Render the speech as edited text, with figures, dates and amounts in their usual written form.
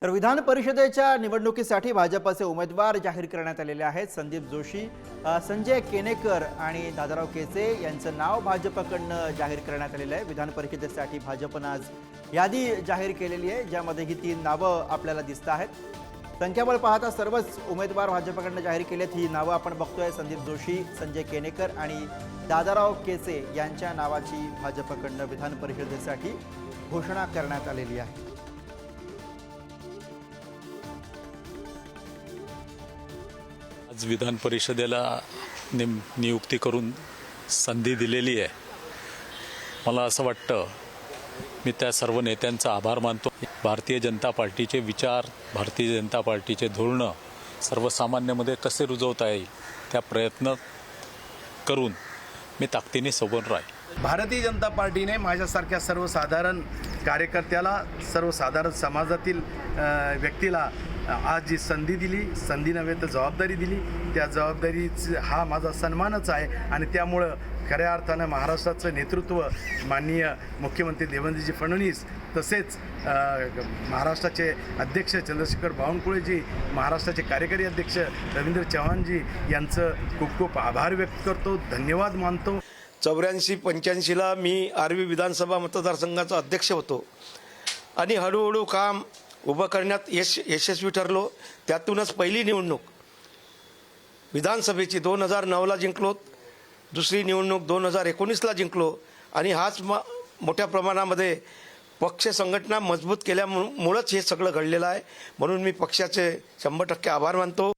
तर विधान परिषदेच्या निवडणुकीसाठी भाजपचे उमेदवार जाहीर करण्यात आलेले आहेत। संदीप जोशी, संजय केनेकर आणि दादाराव केचे यांचं नाव भाजपकडनं जाहीर करण्यात आलेलं आहे। विधान परिषदेसाठी भाजपनं आज यादी जाहीर केलेली आहे, ज्यामध्ये ही 3 नावं आपल्याला दिसत आहेत। संख्याबळ पाहता सर्वच उमेदवार भाजपकडनं जाहीर केलेत। ही नावं आपण बघतोय, संदीप जोशी, संजय केनेकर आणि दादाराव केचे यांच्या नावाची भाजपकडनं विधान परिषदेसाठी घोषणा करण्यात आलेली आहे। आज विधान परिषदेला नियुक्ती करून संधी दिलेली आहे। मला असं वाटतं, मी त्या सर्व नेत्यांचा आभार मानतो। भारतीय जनता पार्टीचे विचार, भारतीय जनता पार्टीचे धोरणं सर्वसामान्यांमध्ये कसे रुजवता येईल त्या प्रयत्न करून मी ताकदीने सोबत राहील। भारतीय जनता पार्टीने माझ्यासारख्या सर्वसाधारण कार्यकर्त्याला, सर्वसाधारण समाजातील व्यक्तीला आज जी संधी दिली, संधी नव्हे तर जबाबदारी दिली, त्या जबाबदारीचा हा माझा सन्मानच आहे। आणि त्यामुळं खऱ्या अर्थानं महाराष्ट्राचं नेतृत्व माननीय मुख्यमंत्री देवेंद्रजी फडणवीस, तसेच महाराष्ट्राचे अध्यक्ष चंद्रशेखर बावनकुळेजी, महाराष्ट्राचे कार्यकारी अध्यक्ष रवींद्र चव्हाणजी यांचं खूप खूप आभार व्यक्त करतो, धन्यवाद मानतो। 84-85ला मी आर्वी विधानसभा मतदारसंघाचा अध्यक्ष होतो आणि हळूहळू काम उभं करण्यात यशस्वी ठरलो। त्यातूनच पहिली निवडणूक विधानसभेची 2009ला जिंकलो, दुसरी निवडणूक 2019ला जिंकलो आणि हाच मोठ्या प्रमाणामध्ये पक्ष संघटना मजबूत केल्यामुळेच हे सगळं घडलेलं आहे। म्हणून मी पक्षाचे 100% आभार मानतो।